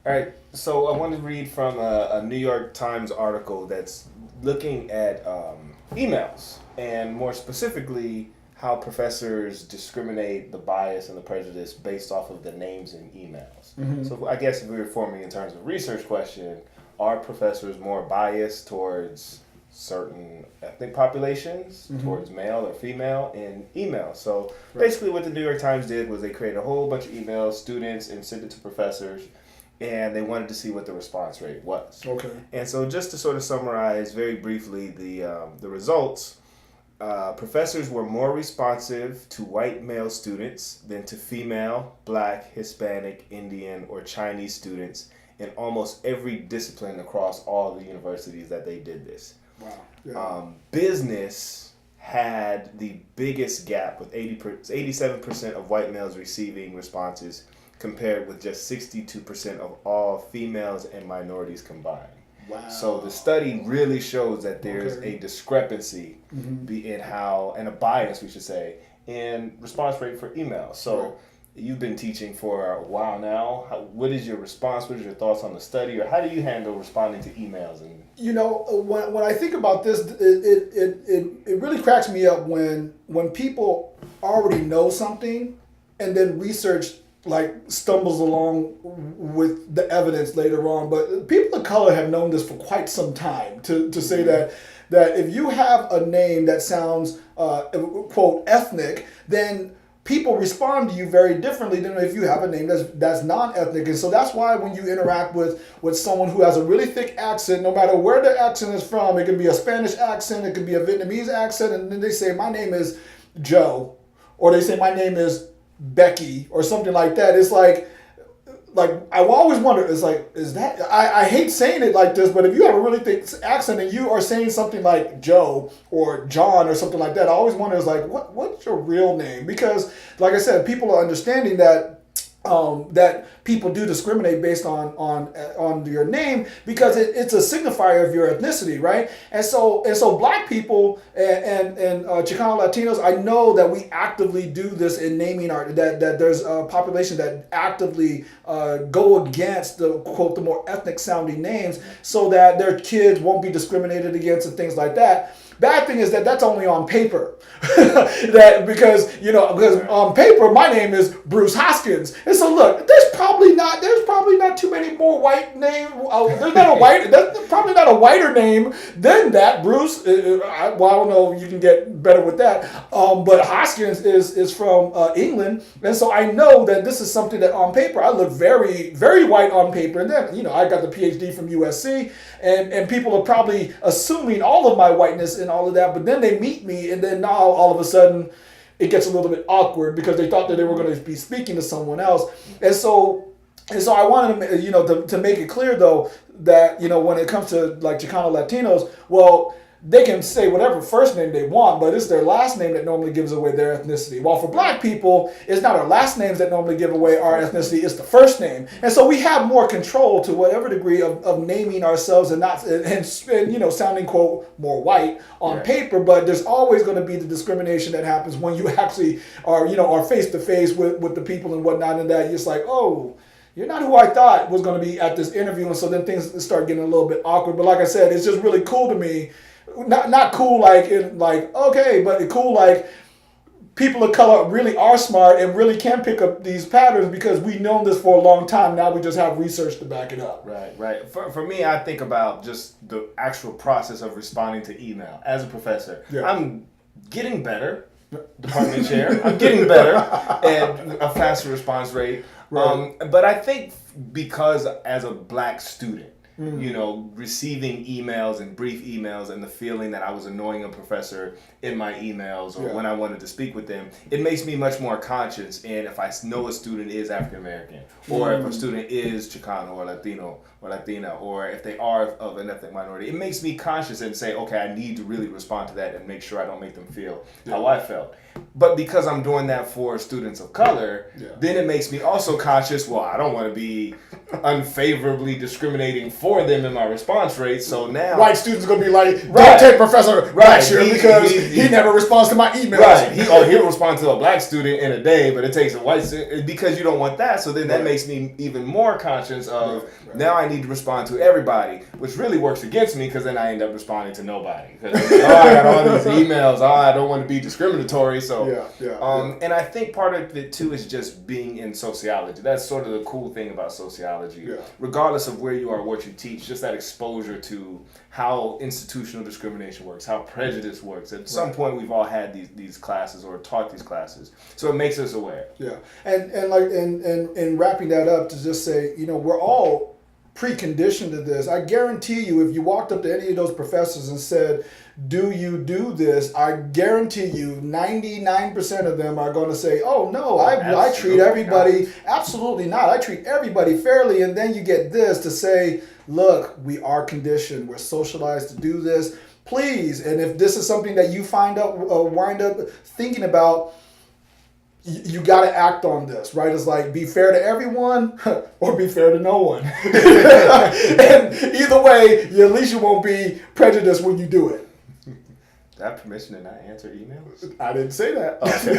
All right, so I want to read from a New York Times article that's looking at emails and more specifically how professors discriminate the bias and the prejudice based off of the names in emails. So I guess if we were forming in terms of research question, are professors more biased towards certain ethnic populations, towards male or female in emails? So basically what the New York Times did was they created a whole bunch of emails, students, and sent it to professors, and they wanted to see what the response rate was. Okay. And so, just to sort of summarize very briefly the results, professors were more responsive to white male students than to female, black, Hispanic, Indian, or Chinese students in almost every discipline across all the universities that they did this. Wow. Yeah. Business had the biggest gap with 87% of white males receiving responses, compared with just 62% of all females and minorities combined. Wow. So the study really shows that there's a discrepancy in how, and a bias, we should say, in response rate for emails. So you've been teaching for a while now. What is your response? What is your thoughts on the study? Or how do you handle responding to emails? And When I think about this, it really cracks me up when people already know something and then research like stumbles along with the evidence later on. But people of color have known this for quite some time to say that if you have a name that sounds quote ethnic, then people respond to you very differently than if you have a name that's non-ethnic. And so that's why when you interact with someone who has a really thick accent, no matter where their accent is from, it can be a Spanish accent, it could be a Vietnamese accent, and then they say, my name is Joe, or they say, my name is Becky, or something like that. It's like I always wonder, it's like, is that, I hate saying it like this, but if you have a really thick accent and you are saying something like Joe or John or something like that, I always wonder, is like, what's your real name? Because like I said, people are understanding that that people do discriminate based on your name, because it's a signifier of your ethnicity, right? And so black people and Chicano Latinos, I know that we actively do this in naming our that there's a population that actively go against the quote the more ethnic sounding names, so that their kids won't be discriminated against and things like that. Bad thing is that that's only on paper. because on paper my name is Bruce Hoskins, and so look, there's probably not too many more white names. That's probably not a whiter name than that Bruce. I don't know if you can get better with that. But Hoskins is from England, and so I know that this is something that on paper I look very very white on paper, and then I got the PhD from USC, and people are probably assuming all of my whiteness and all of that, but then they meet me, and then now all of a sudden it gets a little bit awkward because they thought that they were going to be speaking to someone else. And so I wanted to make it clear though that when it comes to like Chicano Latinos, well, they can say whatever first name they want, but it's their last name that normally gives away their ethnicity. While for black people, it's not our last names that normally give away our ethnicity, it's the first name. And so we have more control to whatever degree of naming ourselves and not and sounding quote more white on paper, but there's always going to be the discrimination that happens when you actually are face to face with the people and whatnot, and that you're just like, oh, you're not who I thought was going to be at this interview. And so then things start getting a little bit awkward. But like I said, it's just really cool to me. Not cool like okay, but cool like people of color really are smart and really can pick up these patterns because we've known this for a long time. Now we just have research to back it up. Right. For me, I think about just the actual process of responding to email as a professor. Yeah. I'm getting better, department chair. I'm getting better and a faster response rate. Right. But I think because as a black student, receiving emails and brief emails and the feeling that I was annoying a professor in my emails or when I wanted to speak with them, it makes me much more conscious. And if I know a student is African American, or if a student is Chicano or Latino or Latina, or if they are of an ethnic minority, it makes me conscious and say, okay, I need to really respond to that and make sure I don't make them feel how I felt. But because I'm doing that for students of color, then it makes me also conscious, well, I don't want to be unfavorably discriminating for them in my response rate. So now white students are gonna be like, don't take Professor Blackshear because he never responds to my emails. Right. He'll respond to a black student in a day, but it takes a white student because you don't want that. So then that makes me even more conscious of now I need to respond to everybody, which really works against me because then I end up responding to nobody. Because I got all these emails. I don't want to be discriminatory. So and I think part of it too is just being in sociology. That's sort of the cool thing about sociology. Yeah. Regardless of where you are, what you teach, just that exposure to how institutional discrimination works, how prejudice works. At some point, we've all had these classes or taught these classes, so it makes us aware. Yeah, and wrapping that up to just say, we're all preconditioned to this. I guarantee you, if you walked up to any of those professors and said, do you do this? I guarantee you 99% of them are going to say, oh, no, I treat everybody, absolutely not. I treat everybody fairly. And then you get this to say, look, we are conditioned. We're socialized to do this. Please, and if this is something that you wind up thinking about, you got to act on this, right? It's like, be fair to everyone or be fair to no one. And either way, at least you won't be prejudiced when you do it. Do I have permission to not answer emails? I didn't say that. Okay.